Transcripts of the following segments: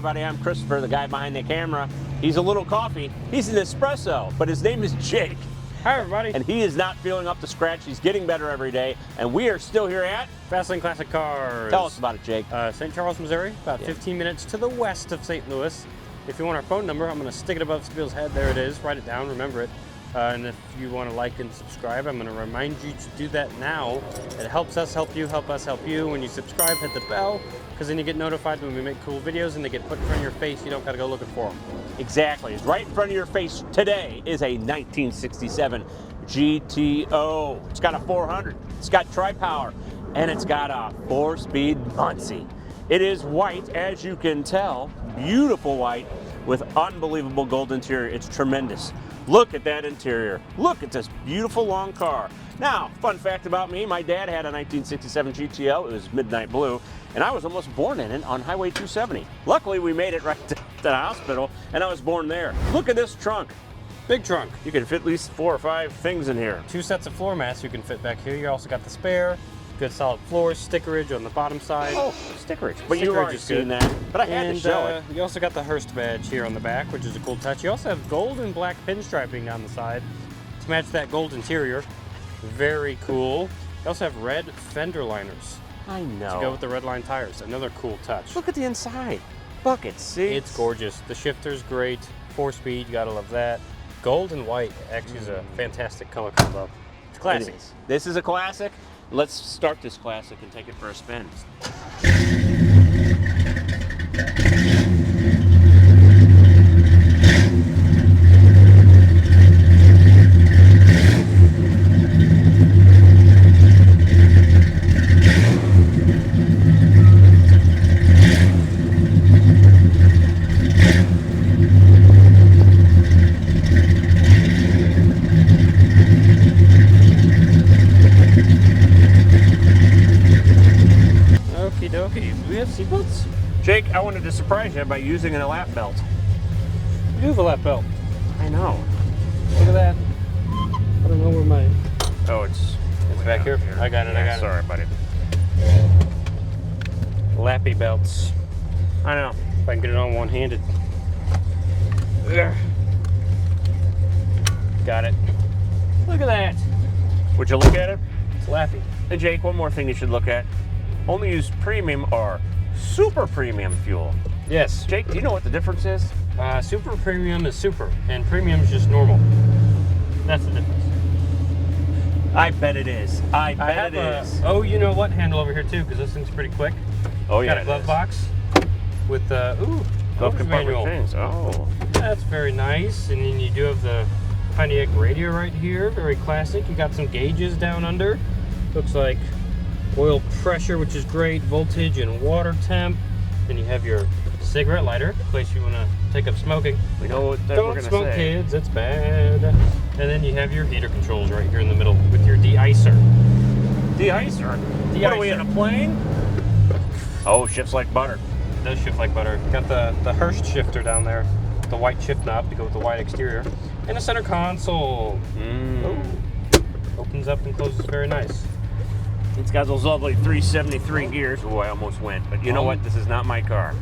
everybody, I'm Christopher, the guy behind the camera. He's a little coffee. He's an espresso, but his name is Jake. Hi, everybody. And he is not feeling up to scratch. He's getting better every day. And we are still here at Fastlane Classic Cars. Tell us about it, Jake. St. Charles, Missouri, about 15 minutes to the west of St. Louis. If you want our phone number, I'm going to stick it above Spiel's head. There it is. Write it down. Remember it. And if you want to like and subscribe, I'm going to remind you to do that now. It helps us help you, help us help you. When you subscribe, hit the bell, because then you get notified when we make cool videos and they get put in front of your face. You don't got to go looking for them. Exactly. It's right in front of your face today is a 1967 GTO. It's got a 400. It's got tri-power, and it's got a 4-speed Muncie. It is white, as you can tell, beautiful white with unbelievable gold interior. It's tremendous. Look at that interior. Look at this beautiful long car. Now, fun fact about me, my dad had a 1967 GTO. It was midnight blue, and I was almost born in it on Highway 270. Luckily, we made it right to the hospital, and I was born there. Look at this trunk. Big trunk. You can fit at least 4 or 5 things in here. 2 sets of floor mats you can fit back here. You also got the spare. Good solid floors, stickerage on the bottom side. Oh, stickerage. But you've already seen that. But I had to show it. You also got the Hearst badge here on the back, which is a cool touch. You also have gold and black pinstriping down the side to match that gold interior. Very cool. You also have red fender liners. I know. To go with the red line tires. Another cool touch. Look at the inside. Bucket seats. It's gorgeous. The shifter's great. 4-speed, you gotta love that. Gold and white actually is a fantastic color combo. It's classic. This is a classic. Let's start this classic and take it for a spin. Do we have seatbelts? Jake, I wanted to surprise you by using a lap belt. We do have a lap belt. I know. Look at that. I don't know where my... Oh, it's back here. I got it, I got it. Sorry, buddy. Lappy belts. I know. If I can get it on one-handed. Got it. Look at that. Would you look at it? It's lappy. And Jake, one more thing you should look at. Only use premium or super premium fuel. Yes. Jake, do you know what the difference is? Super premium is super, and premium is just normal. That's the difference. I bet it is. I bet it is. Oh, you know what? Handle over here too, because this thing's pretty quick. Oh yeah. Got a glove box with glove compartment things. Oh. That's very nice. And then you do have the Pontiac Radial right here. Very classic. You got some gauges down under. Looks like oil pressure, which is great, voltage and water temp. Then you have your cigarette lighter in case you want to take up smoking. We know what we're Don't gonna smoke, say. kids, it's bad. And then you have your heater controls right here in the middle with your de-icer. De-icer? De-icer. What are we, in a plane? Oh, shifts like butter. It does shift like butter. Got the Hearst shifter down there, the white shift knob to go with the white exterior, and a center console. Opens up and closes very nice. It's got those lovely 373 gears. Oh, I almost went. But you know what? This is not my car.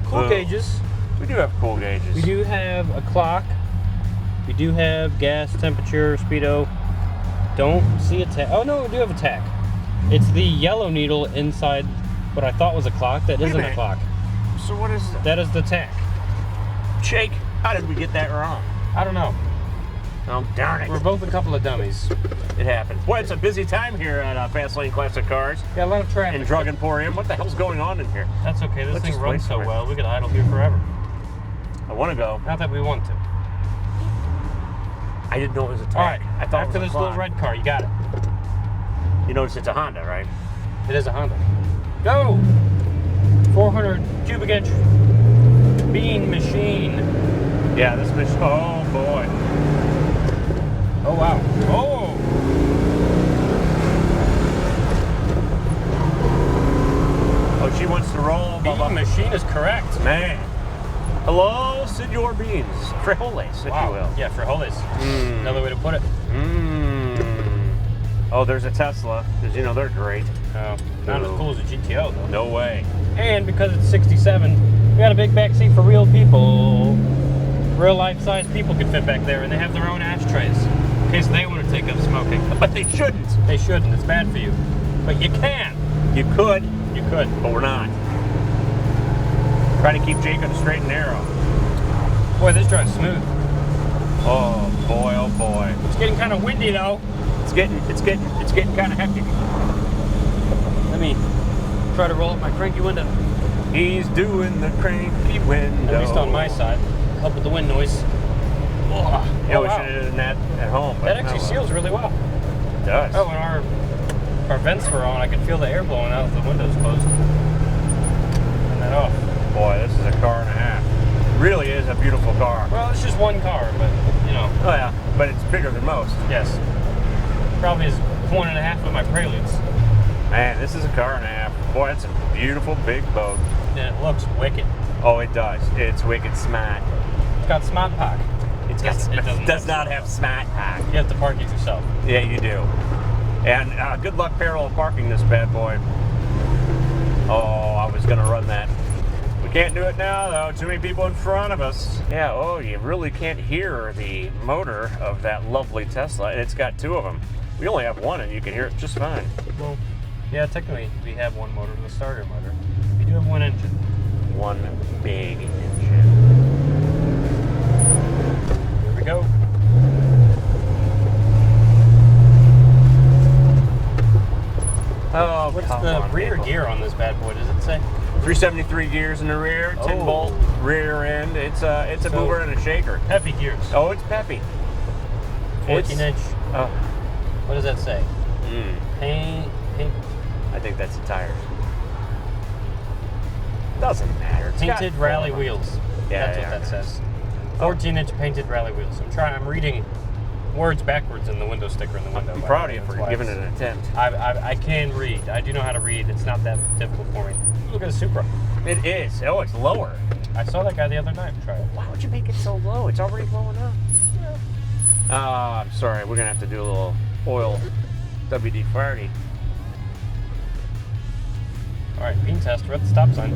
Cool gauges. We do have cool gauges. We do have a clock. We do have gas, temperature, speedo. Don't see a tach. Oh no, we do have a tach. It's the yellow needle inside what I thought was a clock. That isn't a clock. So what is that? That is the tach. Jake, how did we get that wrong? I don't know. Oh, darn it. We're both a couple of dummies. It happens. Boy, it's a busy time here at Fastlane Classic Cars. Got a lot of traffic. And Drug Emporium. What the hell's going on in here? That's okay. This thing runs so well. We could idle here forever. I want to go. Not that we want to. I didn't know it was a tach. All right. I thought after it was this a little red car, you got it. You notice it's a Honda, right? It is a Honda. Go! 400 cubic inch bean machine. Yeah, this machine. Oh boy. Oh wow. Oh! Oh, she wants to roll. Bean machine is correct. Man. Hello, Senor Beans. Frijoles, if you will. Yeah, frijoles. Another way to put it. Oh, there's a Tesla, because you know they're great. Not as cool as a GTO though. No way. And because it's 67, got a big back seat for real people. Real life-size people can fit back there, and they have their own ashtrays in case they want to take up smoking. But they shouldn't. They shouldn't. It's bad for you. But you can. You could, But but we're not. Trying to keep Jake on the straight and narrow. boy, this drive's smooth. Oh boy, oh boy. It's getting kind of windy though. It's getting kind of hectic. Let me try to roll up my cranky window. He's doing the cranky window. At least on my side. Help with the wind noise. Oh, Yeah, we wow. should have done that at home. But That actually seals really well. It does. Oh, when our vents were on, I could feel the air blowing out with the windows closed. Turn that off. Boy, this is a car and a half. Really is a beautiful car. Well, it's just one car, but you know. Oh yeah, but it's bigger than most. Yes. Probably is 1.5 of my Preludes. Man, this is a car and a half. Boy, that's a beautiful big boat. And it looks wicked. Oh, it does. It's wicked smart. It's got smart park. It does not have smart park. You have to park it yourself. Yeah, you do. And good luck parallel parking this bad boy. Oh, I was gonna run that. We can't do it now though. Too many people in front of us. Yeah. Oh, you really can't hear the motor of that lovely Tesla. And it's got two of them. We only have one, and you can hear it just fine. Well, yeah, technically we have one motor, the starter motor. We do have one engine. One big engine. Here we go. Oh, What's come the on, rear people. gear on this bad boy? Does it say? 373 gears in the rear, 10 Oh. bolt rear end. It's a So- mover and a shaker. Peppy gears. Oh, it's peppy. 14 inch. Oh, What does that say? Paint. I think that's the tires. Doesn't matter. It's got Painted four rally of them. wheels. Yeah, That's yeah. what that says. 14-inch painted rally wheels. I'm reading words backwards in the window sticker in the window. I'm by proud the of you way. for That's why giving it it's- an attempt. I can read. I do know how to read. It's not that difficult for me. Look at the Supra. It is. Oh, it's lower. I saw that guy the other night try it. Why would you make it so low? It's already low enough. I'm sorry. We're going to have to do a little oil WD-40. All right, bean test. We're at the stop sign.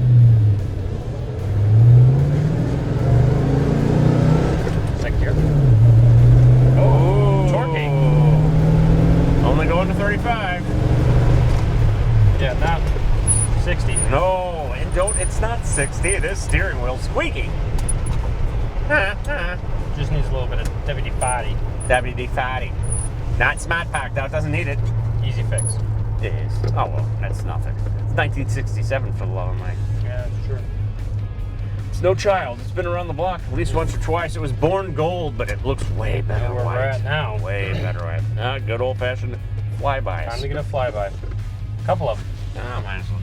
Second gear. Oh, torquey. Only going to 35. Yeah, not 60. No, and don't. It's not 60. It is steering wheel squeaking. Just needs a little bit of WD-40. WD-40. Not smart pack though. It doesn't need it. Easy fix. It is. Oh well, that's nothing. It's 1967 for the love of Mike. Yeah, sure. It's no child. It's been around the block at least once or twice. It was born gold, but it looks way better Where white. we're at now. Way better white. Good old-fashioned flybys. Time to get a flyby. Couple of them. Oh, might as well.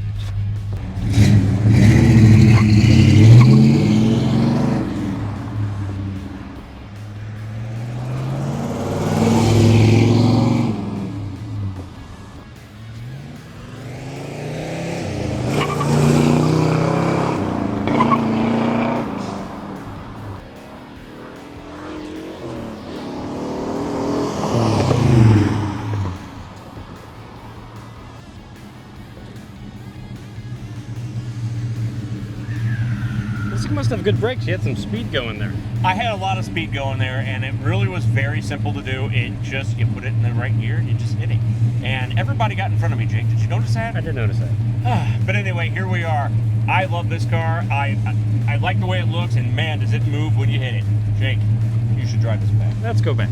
This thing must have good brakes. You had some speed going there. I had a lot of speed going there, and it really was very simple to do. It just, you put it in the right gear, and you just hit it. And everybody got in front of me, Jake. Did you notice that? I did notice that. But anyway, here we are. I love this car. I like the way it looks, and man, does it move when you hit it. Jake, you should drive this back. Let's go back.